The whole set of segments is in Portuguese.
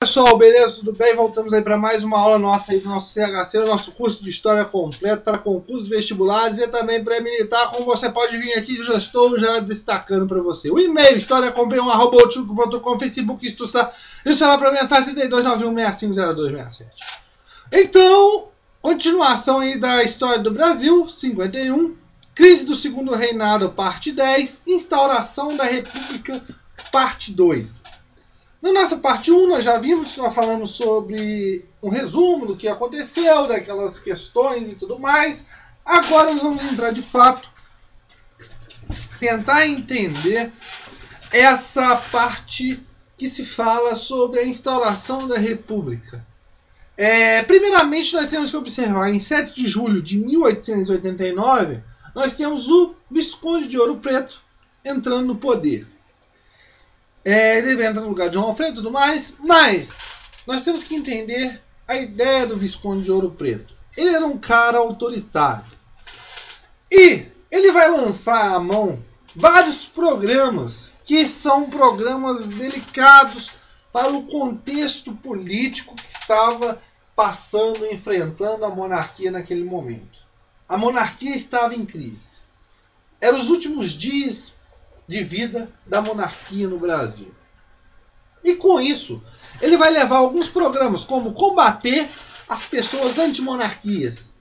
Pessoal, beleza? Tudo bem? Voltamos aí para mais uma aula nossa aí do nosso CHC, o nosso curso de História completo para concursos vestibulares e também pré-militar, como você pode vir aqui, eu já estou destacando para você. O e-mail, historiacompanhão@outlook.com, Facebook, Insta, isso é lá para mensagem 3291650267. Então, continuação aí da história do Brasil, 51, crise do segundo reinado, parte 10, instauração da República, parte 2. Na nossa parte 1, nós falamos sobre um resumo do que aconteceu, daquelas questões e tudo mais. Agora nós vamos entrar de fato, tentar entender essa parte que se fala sobre a instauração da República. Primeiramente, nós temos que observar, em 7 de julho de 1889, nós temos o Visconde de Ouro Preto entrando no poder. Ele entra no lugar de João Alfredo e tudo mais, mas nós temos que entender a ideia do Visconde de Ouro Preto. Ele era um cara autoritário e ele vai lançar à mão vários programas que são programas delicados para o contexto político que estava passando, enfrentando a monarquia naquele momento. A monarquia estava em crise. Eram os últimos dias de vida da monarquia no Brasil. E com isso, ele vai levar alguns programas, como combater as pessoas antimonarquistas,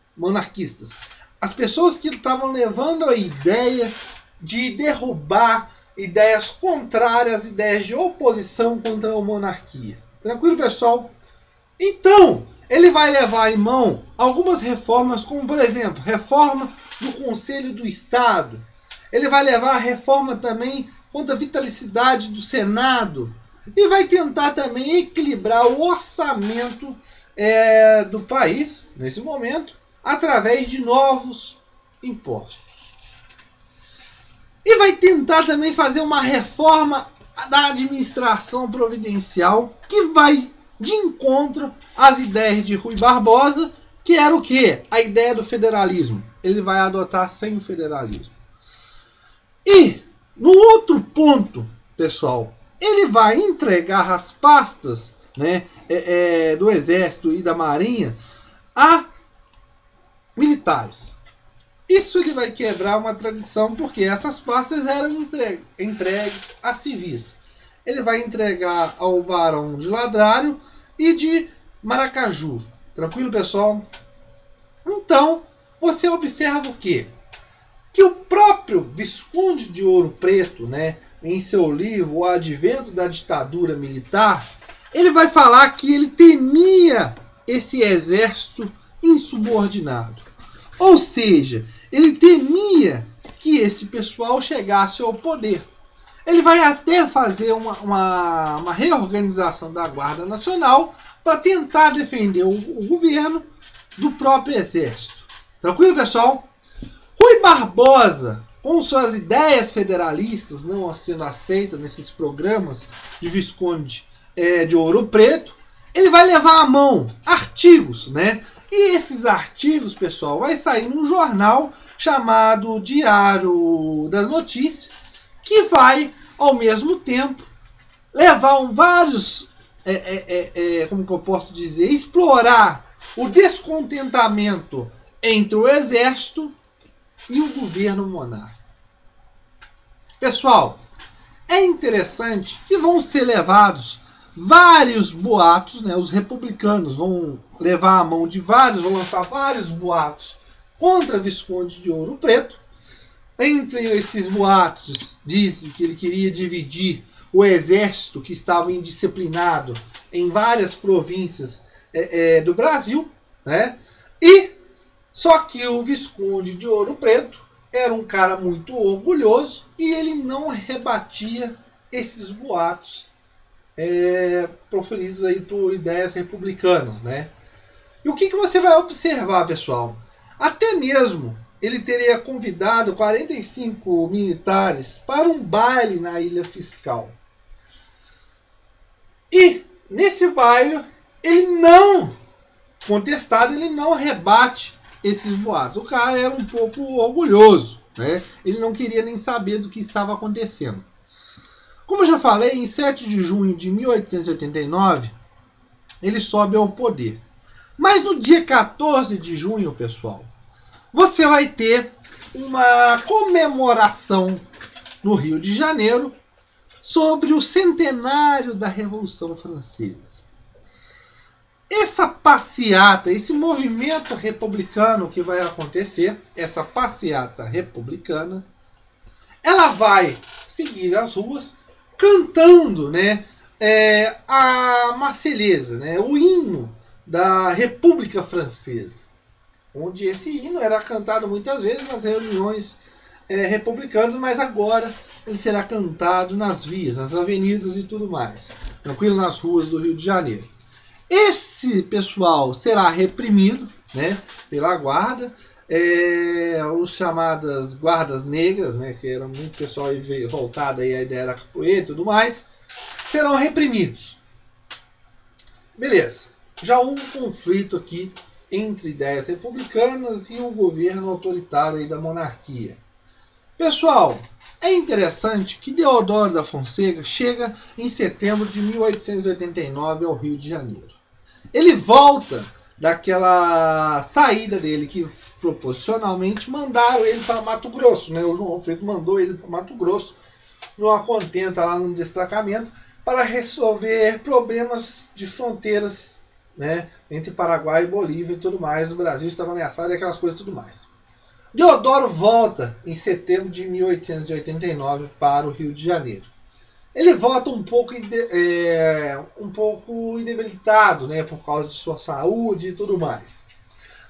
as pessoas que estavam levando a ideia de derrubar ideias contrárias, ideias de oposição contra a monarquia. Tranquilo, pessoal? Então, ele vai levar em mão algumas reformas, como por exemplo, reforma do Conselho do Estado. Ele vai levar a reforma também contra a vitalicidade do Senado. E vai tentar também equilibrar o orçamento do país, nesse momento, através de novos impostos. E vai tentar também fazer uma reforma da administração providencial que vai de encontro às ideias de Rui Barbosa, que era o quê? A ideia do federalismo. Ele vai adotar sem o federalismo. E, no outro ponto, pessoal, ele vai entregar as pastas, né, do Exército e da Marinha a militares. Isso ele vai quebrar uma tradição, porque essas pastas eram entregues a civis. Ele vai entregar ao Barão de Ladrário e de Maracaju. Tranquilo, pessoal? Então, você observa o quê? Que o próprio Visconde de Ouro Preto, né, em seu livro O Advento da Ditadura Militar, ele vai falar que ele temia esse exército insubordinado. Ou seja, ele temia que esse pessoal chegasse ao poder. Ele vai até fazer uma reorganização da Guarda Nacional para tentar defender o governo do próprio exército. Tranquilo, pessoal? Rui Barbosa, com suas ideias federalistas não sendo aceitas nesses programas de Visconde de Ouro Preto, ele vai levar à mão artigos, né? E esses artigos, pessoal, vai sair num jornal chamado Diário das Notícias, que vai, ao mesmo tempo, levar vários, como que eu posso dizer, explorar o descontentamento entre o exército e o governo monárquico. Pessoal, é interessante que vão ser levados vários boatos, né? Os republicanos vão levar a mão de vão lançar vários boatos contra Visconde de Ouro Preto. Entre esses boatos, dizem que ele queria dividir o exército que estava indisciplinado em várias províncias do Brasil, né? Só que o Visconde de Ouro Preto era um cara muito orgulhoso e ele não rebatia esses boatos proferidos aí por ideias republicanas, né? E o que você vai observar, pessoal? Até mesmo ele teria convidado 45 militares para um baile na Ilha Fiscal. E nesse baile, ele não rebate esses boatos. O cara era um pouco orgulhoso, né? Ele não queria nem saber do que estava acontecendo. Como eu já falei, em 7 de junho de 1889, ele sobe ao poder. Mas no dia 14 de junho, pessoal, você vai ter uma comemoração no Rio de Janeiro sobre o centenário da Revolução Francesa. Essa passeata, esse movimento republicano que vai acontecer, essa passeata republicana, ela vai seguir as ruas cantando, né, a Marselhesa, né, o hino da República Francesa, onde esse hino era cantado muitas vezes nas reuniões republicanas, mas agora ele será cantado nas vias, nas avenidas e tudo mais, tranquilo, nas ruas do Rio de Janeiro. Esse pessoal será reprimido, né, pela guarda, os chamadas guardas negras, né, que era muito pessoal voltado aí à ideia da capoeira e tudo mais, serão reprimidos. Beleza. Já houve um conflito aqui entre ideias republicanas e o governo autoritário aí da monarquia. Pessoal, é interessante que Deodoro da Fonseca chega em setembro de 1889 ao Rio de Janeiro. Ele volta daquela saída dele que proposicionalmente mandaram ele para Mato Grosso, né? O João Alfredo mandou ele para Mato Grosso, numa contenta lá no destacamento, para resolver problemas de fronteiras, né, entre Paraguai e Bolívia e tudo mais. O Brasil estava ameaçado e aquelas coisas e tudo mais. Deodoro volta em setembro de 1889 para o Rio de Janeiro. Ele volta um pouco indebilitado, né, por causa de sua saúde e tudo mais.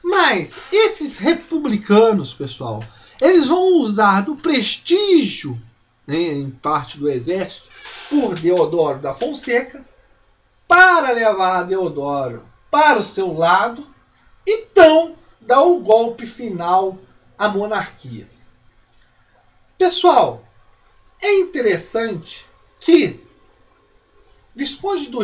Mas esses republicanos, pessoal, eles vão usar do prestígio, né, em parte do exército, por Deodoro da Fonseca, para levar Deodoro para o seu lado e então dar o golpe final à monarquia. Pessoal, é interessante que Visconde de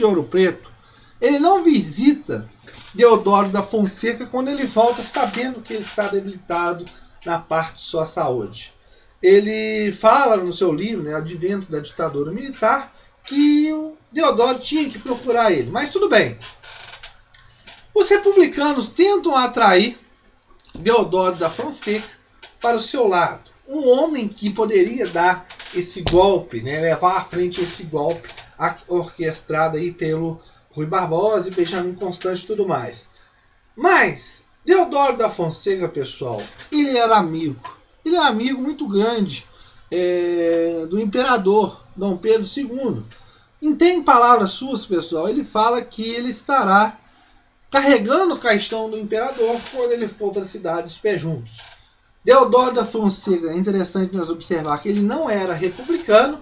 Ouro Preto, ele não visita Deodoro da Fonseca quando ele volta sabendo que ele está debilitado na parte de sua saúde. Ele fala no seu livro, né, Advento da Ditadura Militar, que o Deodoro tinha que procurar ele. Mas tudo bem. Os republicanos tentam atrair Deodoro da Fonseca para o seu lado. Um homem que poderia dar esse golpe, né, levar à frente esse golpe orquestrado aí pelo Rui Barbosa e Benjamin Constant e tudo mais. Mas Deodoro da Fonseca, pessoal, ele era amigo. Ele é um amigo muito grande do imperador Dom Pedro II. E tem palavras suas, pessoal, ele fala que ele estará carregando o caixão do imperador quando ele for para a cidade dos Pés Juntos. Deodoro da Fonseca, é interessante nós observar que ele não era republicano,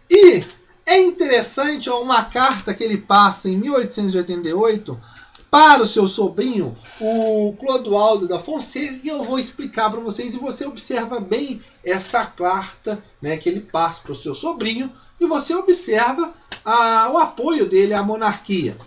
e é interessante uma carta que ele passa em 1888 para o seu sobrinho, o Clodoaldo da Fonseca, que eu vou explicar para vocês, e você observa bem essa carta, né, que ele passa para o seu sobrinho, e você observa o apoio dele à monarquia.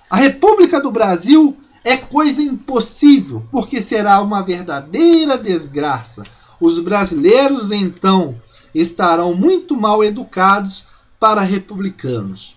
A República do Brasil é coisa impossível, porque será uma verdadeira desgraça. Os brasileiros, então, estarão muito mal educados para republicanos.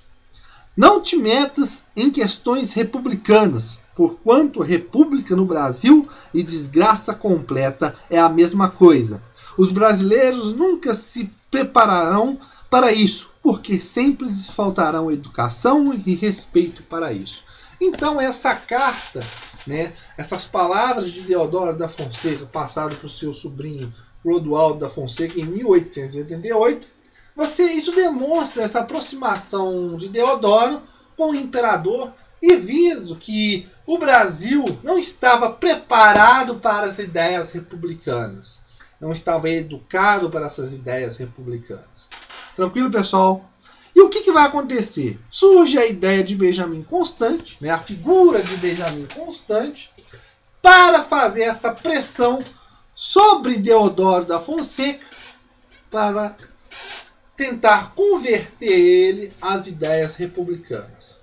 Não te metas em questões republicanas, porquanto república no Brasil e desgraça completa é a mesma coisa. Os brasileiros nunca se prepararão para isso, porque sempre lhes faltarão educação e respeito para isso. Então essa carta, né, essas palavras de Deodoro da Fonseca, passado para o seu sobrinho Clodoaldo da Fonseca em 1888, isso demonstra essa aproximação de Deodoro com o imperador, e vindo que o Brasil não estava preparado para as ideias republicanas, não estava educado para essas ideias republicanas. Tranquilo, pessoal? E o que vai acontecer? Surge a ideia de Benjamin Constant, né, a figura de Benjamin Constant, para fazer essa pressão sobre Deodoro da Fonseca para tentar converter ele às ideias republicanas.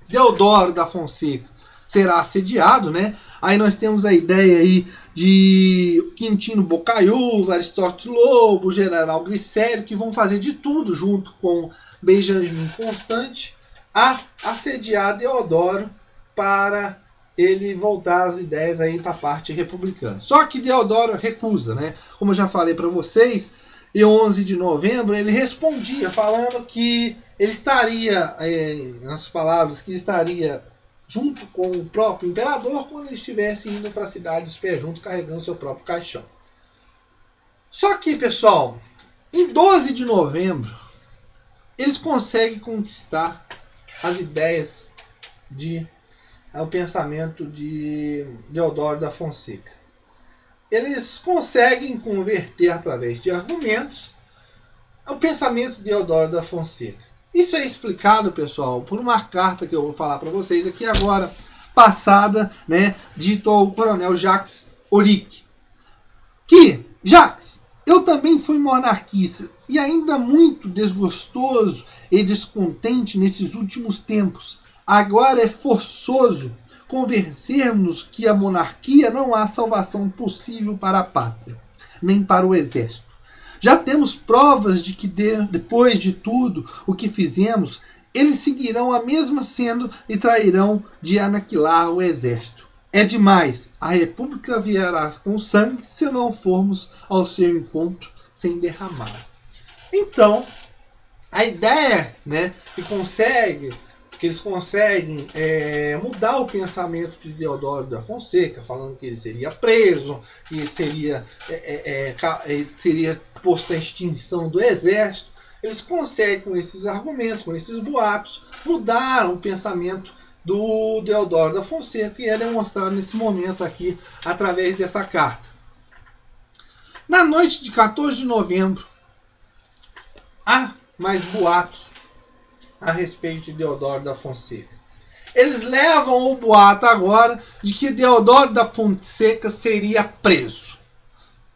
Deodoro da Fonseca será assediado, né? Aí nós temos a ideia aí de Quintino Bocaiúva, Aristóteles Lobo, General Glicério, que vão fazer de tudo junto com Benjamin Constant a assediar Deodoro para ele voltar as ideias aí para a parte republicana. Só que Deodoro recusa, né? Como eu já falei para vocês, em 11 de novembro ele respondia falando que ele estaria, nas palavras, que estaria junto com o próprio imperador quando ele estivesse indo para a cidade dos pés juntos carregando seu próprio caixão. Só que, pessoal, em 12 de novembro eles conseguem conquistar as ideias o pensamento de Deodoro da Fonseca. Eles conseguem converter através de argumentos o pensamento de Deodoro da Fonseca. Isso é explicado, pessoal, por uma carta que eu vou falar para vocês aqui agora, passada, né, dito ao coronel Jacques Auric. Que, Jacques, eu também fui monarquista e ainda muito desgostoso e descontente nesses últimos tempos. Agora é forçoso convencermos que a monarquia não há salvação possível para a pátria, nem para o exército. Já temos provas de que depois de tudo o que fizemos, eles seguirão a mesma senda e trairão de aniquilar o exército. É demais, a república virá com sangue se não formos ao seu encontro sem derramar. Então, a ideia, né, que eles conseguem mudar o pensamento de Deodoro da Fonseca, falando que ele seria preso, que seria posto à extinção do exército. Eles conseguem, com esses argumentos, com esses boatos, mudar o pensamento do Deodoro da Fonseca, e é demonstrado nesse momento aqui, através dessa carta. Na noite de 14 de novembro, há mais boatos a respeito de Deodoro da Fonseca. Eles levam o boato agora de que Deodoro da Fonseca seria preso.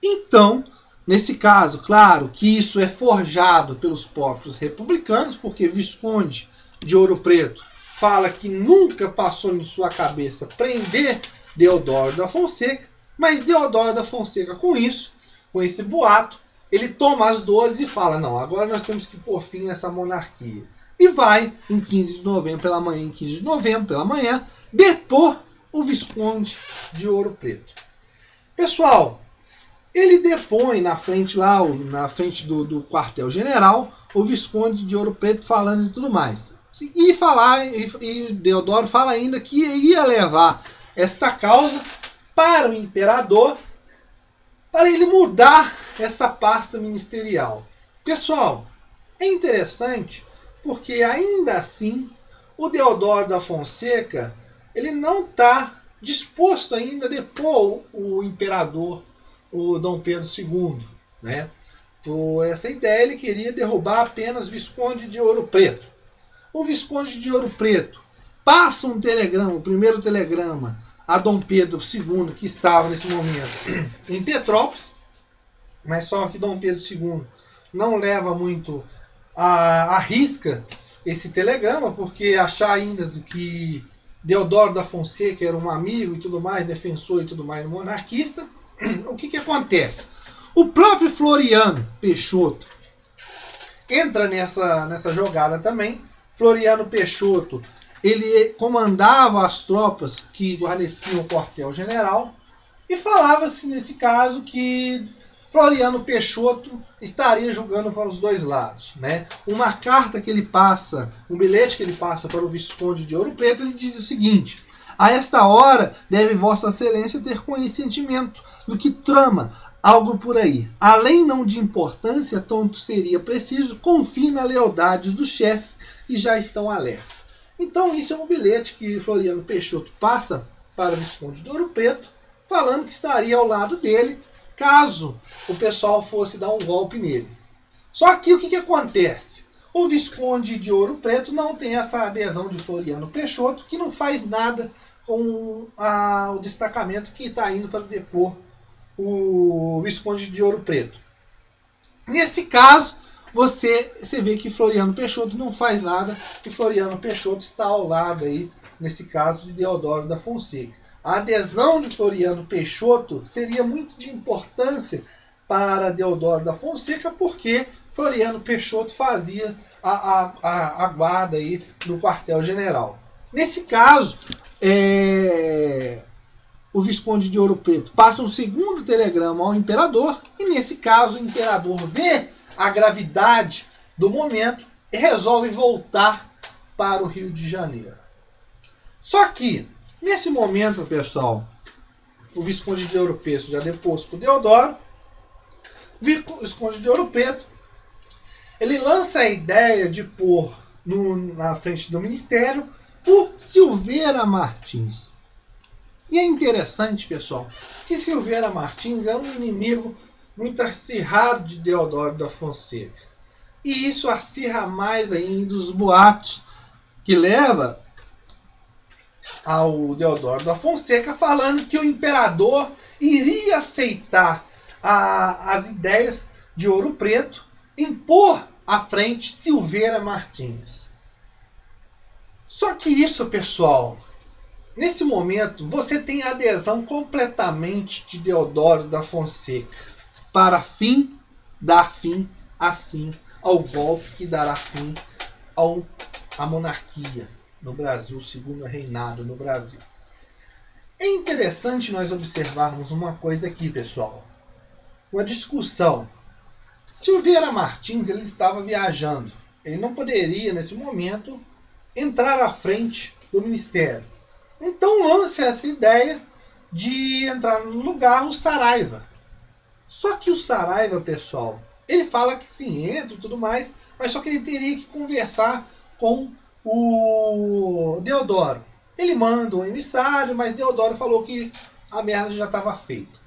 Então, nesse caso, claro que isso é forjado pelos próprios republicanos, porque Visconde de Ouro Preto fala que nunca passou em sua cabeça prender Deodoro da Fonseca, mas Deodoro da Fonseca, com isso, com esse boato, ele toma as dores e fala: não, agora nós temos que pôr fim a essa monarquia. E vai, em 15 de novembro pela manhã, depor o Visconde de Ouro Preto. Pessoal, ele depõe na frente do quartel-general, o Visconde de Ouro Preto falando e tudo mais. E Deodoro fala ainda que ia levar esta causa para o imperador, para ele mudar essa pasta ministerial. Pessoal, é interessante porque ainda assim o Deodoro da Fonseca ele não está disposto ainda a depor o imperador, o Dom Pedro II, né? Por essa ideia ele queria derrubar apenas Visconde de Ouro Preto. O Visconde de Ouro Preto passa um telegrama, o primeiro telegrama, a Dom Pedro II, que estava nesse momento em Petrópolis, mas só que Dom Pedro II não leva muito a risca esse telegrama, porque achar ainda que Deodoro da Fonseca era um amigo e tudo mais, defensor e tudo mais, monarquista. O que acontece? O próprio Floriano Peixoto entra nessa jogada também. Floriano Peixoto, ele comandava as tropas que guarneciam o quartel-general, e falava-se nesse caso que Floriano Peixoto estaria julgando para os dois lados, né? Uma carta que ele passa, um bilhete que ele passa para o Visconde de Ouro Preto, ele diz o seguinte: a esta hora deve Vossa Excelência ter conhecimento do que trama algo por aí. Além não de importância, tanto seria preciso, confie na lealdade dos chefes que já estão alertas. Então isso é um bilhete que Floriano Peixoto passa para o Visconde de Ouro Preto, falando que estaria ao lado dele caso o pessoal fosse dar um golpe nele. Só que o que acontece? O Visconde de Ouro Preto não tem essa adesão de Floriano Peixoto, que não faz nada com o destacamento que está indo para depor o Visconde de Ouro Preto. Nesse caso, você vê que Floriano Peixoto não faz nada, que Floriano Peixoto está ao lado aí nesse caso de Deodoro da Fonseca. A adesão de Floriano Peixoto seria muito de importância para Deodoro da Fonseca, porque Floriano Peixoto fazia a guarda aí no quartel-general. Nesse caso, o Visconde de Ouro Preto passa um segundo telegrama ao imperador, e nesse caso o imperador vê a gravidade do momento e resolve voltar para o Rio de Janeiro. Só que, nesse momento, pessoal, o Visconde de Ouro Preto já deposto por Deodoro, o Visconde de Ouro Preto, ele lança a ideia de pôr na frente do ministério o Silveira Martins. E é interessante, pessoal, que Silveira Martins é um inimigo muito acirrado de Deodoro da Fonseca. E isso acirra mais ainda os boatos que leva ao Deodoro da Fonseca falando que o imperador iria aceitar as ideias de Ouro Preto em pôr à frente Silveira Martins. Só que isso, pessoal, nesse momento você tem a adesão completamente de Deodoro da Fonseca para dar fim assim ao golpe que dará fim à monarquia no Brasil, o segundo reinado no Brasil. É interessante nós observarmos uma coisa aqui, pessoal. Uma discussão. Silveira Martins, ele estava viajando. Ele não poderia, nesse momento, entrar à frente do ministério. Então lança essa ideia de entrar no lugar o Saraiva. Só que o Saraiva, pessoal, ele fala que sim, entra e tudo mais, mas só que ele teria que conversar com o Deodoro. Ele manda um emissário, mas Deodoro falou que a merda já estava feita.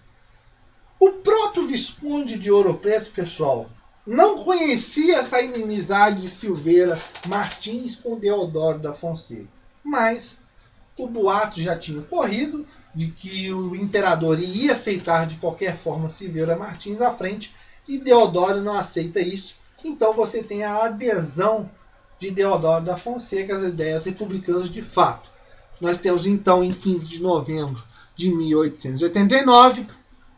O próprio Visconde de Ouro Preto, pessoal, não conhecia essa inimizade de Silveira Martins com Deodoro da Fonseca. Mas o boato já tinha corrido de que o imperador ia aceitar de qualquer forma Silveira Martins à frente, e Deodoro não aceita isso. Então você tem a adesão de Deodoro da Fonseca às ideias republicanas de fato. Nós temos então em 15 de novembro de 1889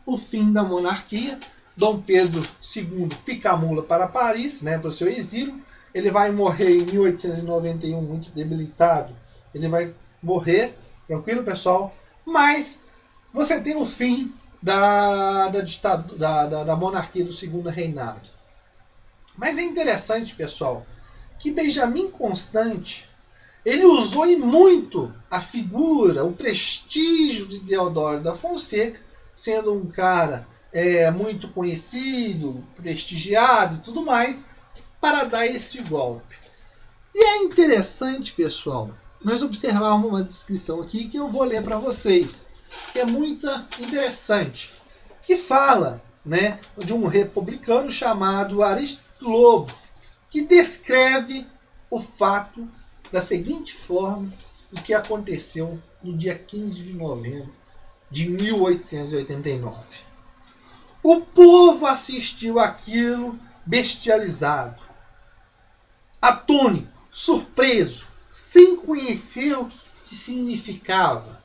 o fim da monarquia. Dom Pedro II pica a mula para Paris, para o seu exílio. Ele vai morrer em 1891 muito debilitado. Ele vai morrer, tranquilo, pessoal. Mas você tem o fim da monarquia do segundo reinado. Mas é interessante, pessoal, que Benjamin Constant ele usou e muito a figura, o prestígio de Deodoro da Fonseca, sendo um cara muito conhecido, prestigiado e tudo mais, para dar esse golpe. E é interessante, pessoal, nós observarmos uma descrição aqui que eu vou ler para vocês, que é muito interessante, que fala de um republicano chamado Aristo Lobo, que descreve o fato da seguinte forma, o que aconteceu no dia 15 de novembro de 1889. O povo assistiu àquilo bestializado, atônito, surpreso, sem conhecer o que significava.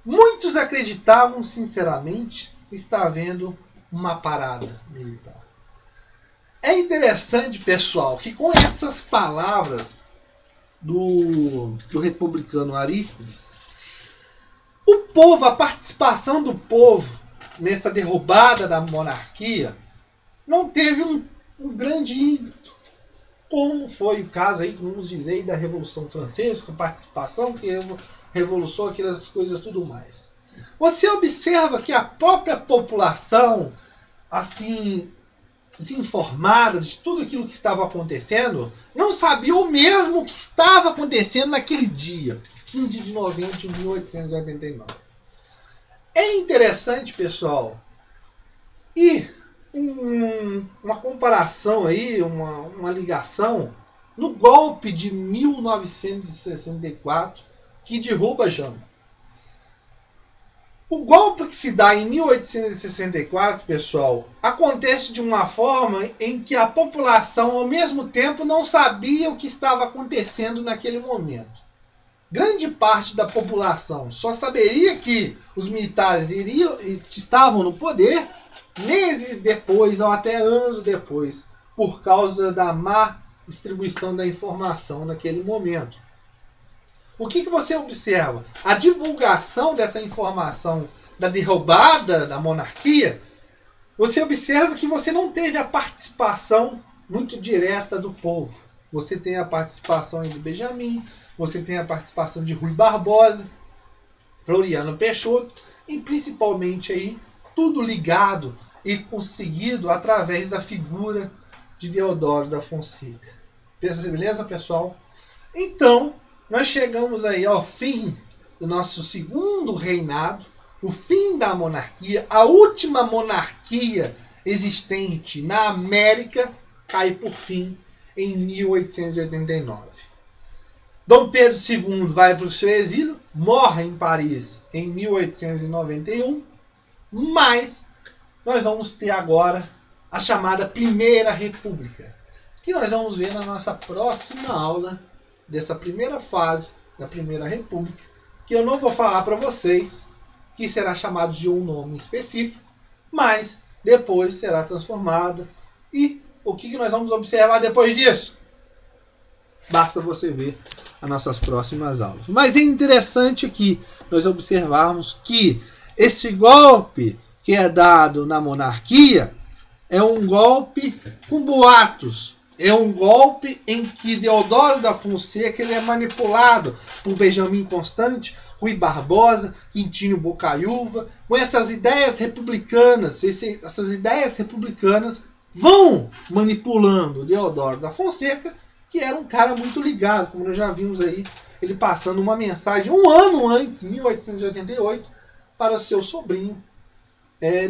Muitos acreditavam sinceramente estar vendo uma parada militar. É interessante, pessoal, que com essas palavras do republicano Arístides, o povo, a participação do povo nessa derrubada da monarquia não teve um grande ímpeto, como foi o caso aí, vamos dizer, da Revolução Francesa, com a participação que revolucionou aquelas coisas tudo mais. Você observa que a própria população, assim, desinformada de tudo aquilo que estava acontecendo, não sabia o mesmo que estava acontecendo naquele dia, 15 de novembro de 1889. É interessante, pessoal, e uma comparação aí, uma ligação no golpe de 1964 que derruba Jango. O golpe que se dá em 1864, pessoal, acontece de uma forma em que a população, ao mesmo tempo, não sabia o que estava acontecendo naquele momento. grande parte da população só saberia que os militares estavam no poder meses depois ou até anos depois, por causa da má distribuição da informação naquele momento. O que você observa? A divulgação dessa informação da derrubada da monarquia, você observa que você não teve a participação muito direta do povo. Você tem a participação do Benjamin, você tem a participação de Rui Barbosa, Floriano Peixoto, e principalmente aí tudo ligado e conseguido através da figura de Deodoro da Fonseca. Beleza, pessoal? Então, nós chegamos aí ao fim do nosso segundo reinado, o fim da monarquia, a última monarquia existente na América cai por fim em 1889. Dom Pedro II vai para o seu exílio, morre em Paris em 1891, mas nós vamos ter agora a chamada Primeira República, que nós vamos ver na nossa próxima aula dessa primeira fase da Primeira República, que eu não vou falar para vocês, que será chamado de um nome específico, mas depois será transformado. E o que nós vamos observar depois disso? Basta você ver as nossas próximas aulas. Mas é interessante aqui nós observarmos que esse golpe que é dado na monarquia é um golpe com boatos. É um golpe em que Deodoro da Fonseca ele é manipulado por Benjamin Constant, Rui Barbosa, Quintino Bocaiúva, com essas ideias republicanas. Essas ideias republicanas vão manipulando Deodoro da Fonseca, que era um cara muito ligado, como nós já vimos aí, ele passando uma mensagem um ano antes, 1888, para seu sobrinho,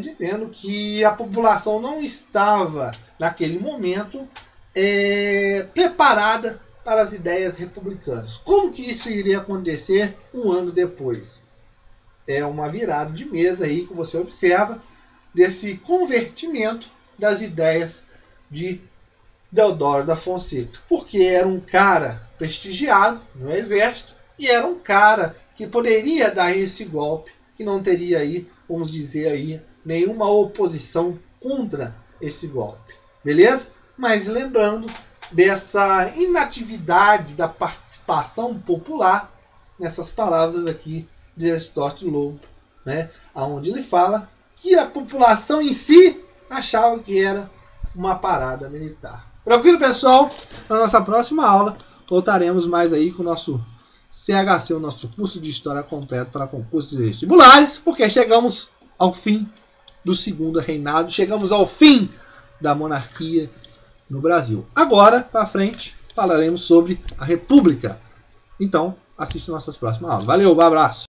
dizendo que a população não estava, naquele momento, preparada para as ideias republicanas. Como que isso iria acontecer um ano depois? É uma virada de mesa aí que você observa desse convertimento das ideias de Deodoro da Fonseca, porque era um cara prestigiado no exército e era um cara que poderia dar esse golpe, que não teria aí, vamos dizer aí, nenhuma oposição contra esse golpe. Beleza? Mas lembrando dessa inatividade da participação popular nessas palavras aqui de Aristóteles Lobo, né? Onde ele fala que a população em si achava que era uma parada militar. Tranquilo, pessoal? Na nossa próxima aula voltaremos mais aí com o nosso CHC, o nosso curso de História completo para concursos vestibulares, porque chegamos ao fim do segundo reinado, chegamos ao fim da monarquia no Brasil. Agora, para frente, falaremos sobre a República. Então, assista nossas próximas aulas. Valeu, um abraço!